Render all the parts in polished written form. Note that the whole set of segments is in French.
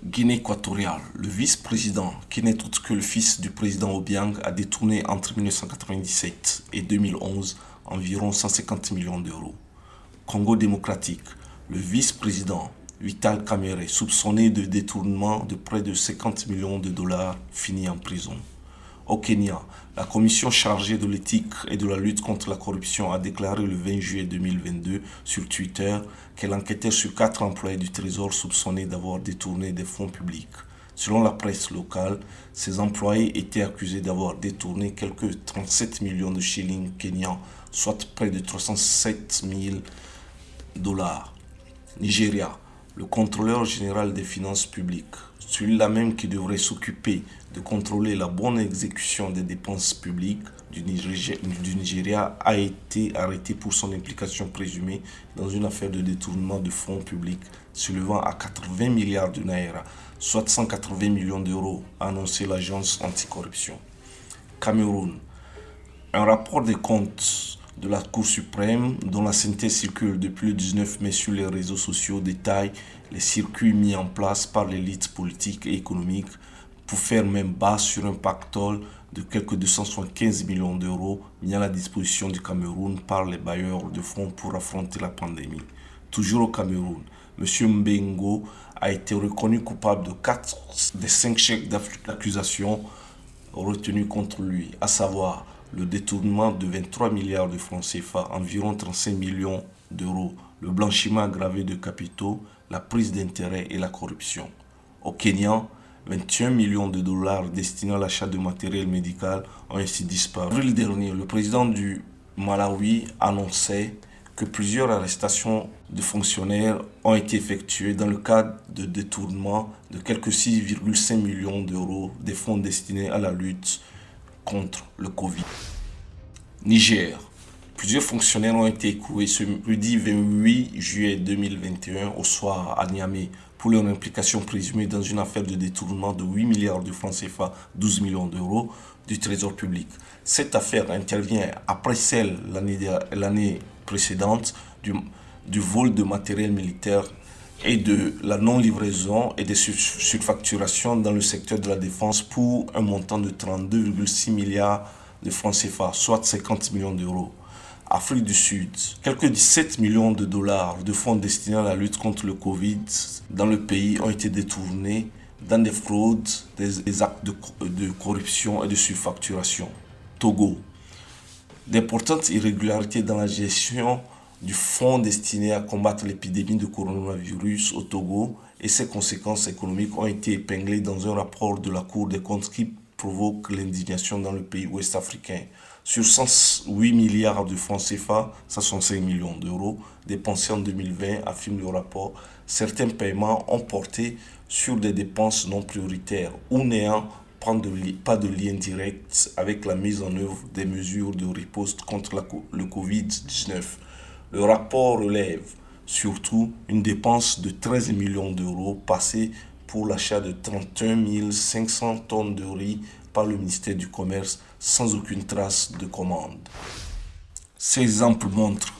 Guinée équatoriale. Le vice-président, qui n'est autre que le fils du président Obiang, a détourné entre 1997 et 2011 environ 150 millions d'euros. Congo démocratique. Le vice-président, Vital Kamerhe, soupçonné de détournement de près de 50 millions de dollars, finit en prison. Au Kenya, la commission chargée de l'éthique et de la lutte contre la corruption a déclaré le 20 juillet 2022 sur Twitter qu'elle enquêtait sur 4 employés du Trésor soupçonnés d'avoir détourné des fonds publics. Selon la presse locale, ces employés étaient accusés d'avoir détourné quelques 37 millions de shillings kenyans, soit près de 307 000 dollars. Nigeria, le contrôleur général des finances publiques, celui-là même qui devrait s'occuper de contrôler la bonne exécution des dépenses publiques du Nigeria, a été arrêté pour son implication présumée dans une affaire de détournement de fonds publics s'élevant à 80 milliards de naira, soit 180 millions d'euros, a annoncé l'agence anticorruption. Cameroun, un rapport des comptes de la Cour suprême, dont la synthèse circule depuis le 19 mai sur les réseaux sociaux, détaille les circuits mis en place par l'élite politique et économique pour faire main basse sur un pactole de quelques 275 millions d'euros mis à la disposition du Cameroun par les bailleurs de fonds pour affronter la pandémie. Toujours au Cameroun, M. Mbengo a été reconnu coupable de 4 des 5 chèques d'accusation retenus contre lui, à savoir le détournement de 23 milliards de francs CFA, environ 35 millions d'euros, le blanchiment aggravé de capitaux, la prise d'intérêt et la corruption. Au Kenya, 21 millions de dollars destinés à l'achat de matériel médical ont ainsi disparu. En avril dernier, le président du Malawi annonçait que plusieurs arrestations de fonctionnaires ont été effectuées dans le cadre de détournement de quelques 6,5 millions d'euros des fonds destinés à la lutte contre le Covid. Niger. Plusieurs fonctionnaires ont été écroués ce jeudi 28 juillet 2021 au soir à Niamey pour leur implication présumée dans une affaire de détournement de 8 milliards de francs CFA, 12 millions d'euros du Trésor public. Cette affaire intervient après celle l'année précédente du vol de matériel militaire et de la non-livraison et des surfacturations dans le secteur de la défense pour un montant de 32,6 milliards de francs CFA, soit 50 millions d'euros. Afrique du Sud, quelques 17 millions de dollars de fonds destinés à la lutte contre le Covid dans le pays ont été détournés dans des fraudes, des actes de corruption et de surfacturation. Togo, d'importantes irrégularités dans la gestion du fonds destiné à combattre l'épidémie de coronavirus au Togo et ses conséquences économiques ont été épinglées dans un rapport de la Cour des comptes qui provoque l'indignation dans le pays ouest-africain. Sur 108 milliards de francs CFA, 165 millions d'euros dépensés en 2020, affirme le rapport, certains paiements ont porté sur des dépenses non prioritaires ou n'ayant pas de lien direct avec la mise en œuvre des mesures de riposte contre le Covid-19. Le rapport relève surtout une dépense de 13 millions d'euros passée pour l'achat de 31 500 tonnes de riz par le ministère du Commerce sans aucune trace de commande. Ces exemples montrent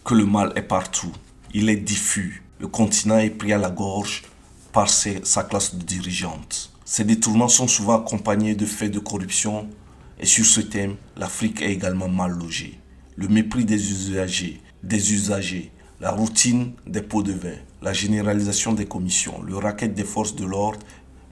que le mal est partout. Il est diffus. Le continent est pris à la gorge par sa classe dirigeante. Ces détournements sont souvent accompagnés de faits de corruption et sur ce thème, l'Afrique est également mal logée. Le mépris des usagers, la routine des pots de vin, la généralisation des commissions, le racket des forces de l'ordre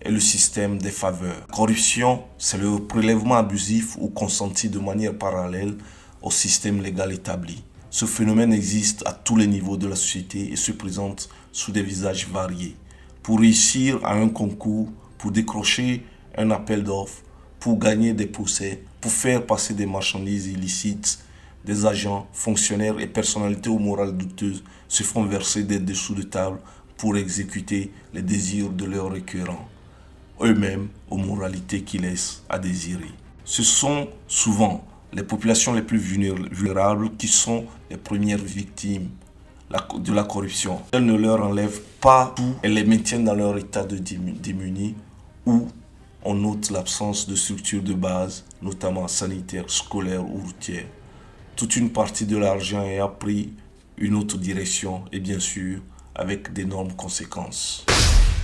et le système des faveurs. La corruption, c'est le prélèvement abusif ou consenti de manière parallèle au système légal établi. Ce phénomène existe à tous les niveaux de la société et se présente sous des visages variés. Pour réussir à un concours, pour décrocher un appel d'offres, pour gagner des procès, pour faire passer des marchandises illicites, des agents, fonctionnaires et personnalités aux morales douteuses se font verser des dessous de table pour exécuter les désirs de leurs requérants, eux-mêmes aux moralités qui laissent à désirer. Ce sont souvent les populations les plus vulnérables qui sont les premières victimes de la corruption. Elle ne leur enlève pas tout, elle les maintient dans leur état de démunis où on note l'absence de structures de base, notamment sanitaires, scolaires ou routières. Toute une partie de l'argent a pris une autre direction et bien sûr avec d'énormes conséquences.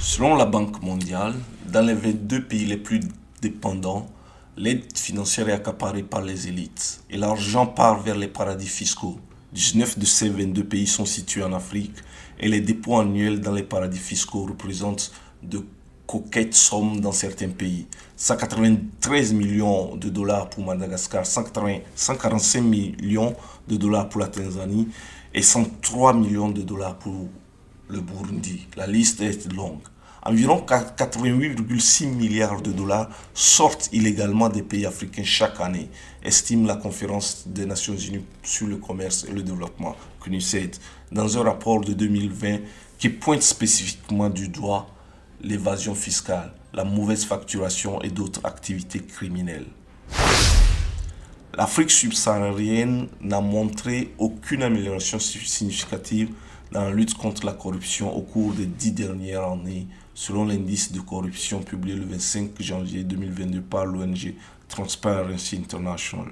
Selon la Banque mondiale, dans les 22 pays les plus dépendants, l'aide financière est accaparée par les élites et l'argent part vers les paradis fiscaux. 19 de ces 22 pays sont situés en Afrique et les dépôts annuels dans les paradis fiscaux représentent de coquettes sommes dans certains pays. 193 millions de dollars pour Madagascar, 145 millions de dollars pour la Tanzanie et 103 millions de dollars pour le Burundi. La liste est longue. Environ 88,6 milliards de dollars sortent illégalement des pays africains chaque année, estime la Conférence des Nations Unies sur le commerce et le développement, CNUSED, dans un rapport de 2020 qui pointe spécifiquement du doigt l'évasion fiscale, la mauvaise facturation et d'autres activités criminelles. L'Afrique subsaharienne n'a montré aucune amélioration significative dans la lutte contre la corruption au cours des 10 dernières années, selon l'indice de corruption publié le 25 janvier 2022 par l'ONG Transparency International.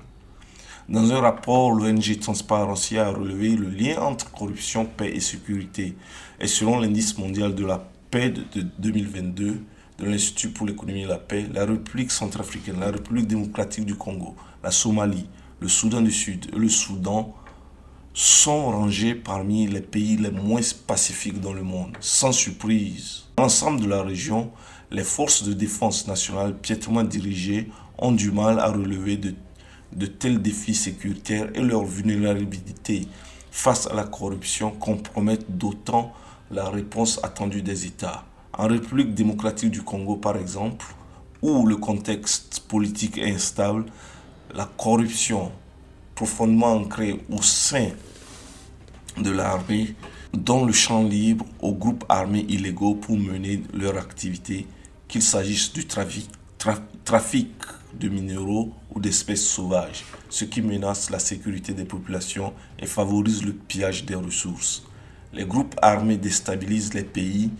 Dans un rapport, l'ONG Transparency a relevé le lien entre corruption, paix et sécurité. Et selon l'indice mondial de la paix de 2022 de l'Institut pour l'économie et la paix, la République centrafricaine, la République démocratique du Congo, la Somalie, le Soudan du Sud et le Soudan sont rangés parmi les pays les moins pacifiques dans le monde. Sans surprise, dans l'ensemble de la région, les forces de défense nationale piètrement dirigées ont du mal à relever de tels défis sécuritaires et leur vulnérabilité face à la corruption compromettent d'autant la réponse attendue des États. En République démocratique du Congo, par exemple, où le contexte politique est instable, la corruption profondément ancrée au sein de l'armée donne le champ libre aux groupes armés illégaux pour mener leur activité, qu'il s'agisse du trafic de minéraux ou d'espèces sauvages, ce qui menace la sécurité des populations et favorise le pillage des ressources. Les groupes armés déstabilisent les pays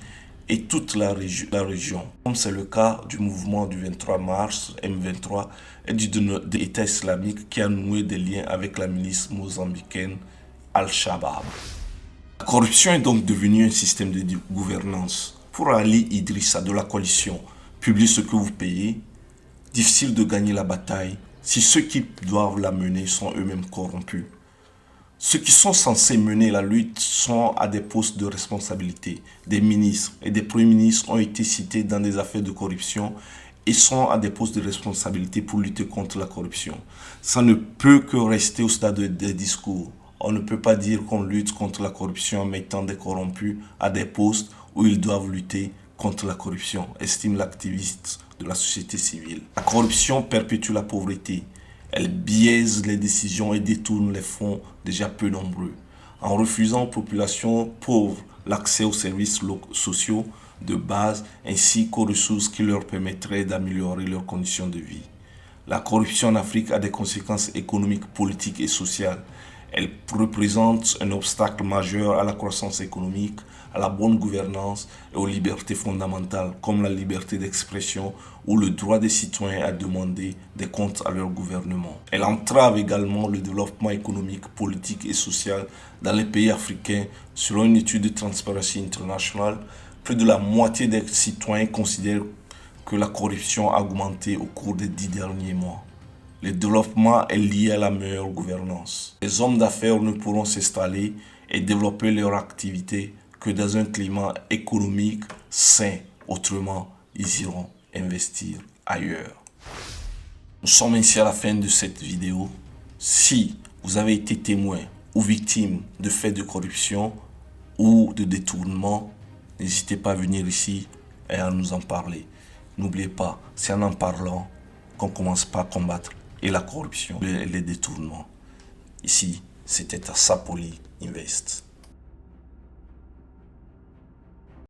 et toute la région, comme c'est le cas du mouvement du 23 mars, M23, et de l'État islamique qui a noué des liens avec la milice mozambicaine Al-Shabaab. La corruption est donc devenue un système de gouvernance. Pour Ali Idrissa de la coalition, publier ce que vous payez, difficile de gagner la bataille si ceux qui doivent la mener sont eux-mêmes corrompus. Ceux qui sont censés mener la lutte sont à des postes de responsabilité. Des ministres et des premiers ministres ont été cités dans des affaires de corruption et sont à des postes de responsabilité pour lutter contre la corruption. Ça ne peut que rester au stade des discours. On ne peut pas dire qu'on lutte contre la corruption en mettant des corrompus à des postes où ils doivent lutter contre la corruption, estime l'activiste de la société civile. La corruption perpétue la pauvreté. Elle biaise les décisions et détourne les fonds déjà peu nombreux, en refusant aux populations pauvres l'accès aux services sociaux de base ainsi qu'aux ressources qui leur permettraient d'améliorer leurs conditions de vie. La corruption en Afrique a des conséquences économiques, politiques et sociales. Elle représente un obstacle majeur à la croissance économique, à la bonne gouvernance et aux libertés fondamentales comme la liberté d'expression ou le droit des citoyens à demander des comptes à leur gouvernement. Elle entrave également le développement économique, politique et social dans les pays africains. Selon une étude de Transparency International, plus de la moitié des citoyens considèrent que la corruption a augmenté au cours des 10 derniers mois. Le développement est lié à la meilleure gouvernance. Les hommes d'affaires ne pourront s'installer et développer leur activité que dans un climat économique sain. Autrement, ils iront investir ailleurs. Nous sommes ainsi à la fin de cette vidéo. Si vous avez été témoin ou victime de faits de corruption ou de détournement, n'hésitez pas à venir ici et à nous en parler. N'oubliez pas, c'est en parlant qu'on commence par combattre et la corruption et les détournements. Ici, c'était à Sapoli Invest.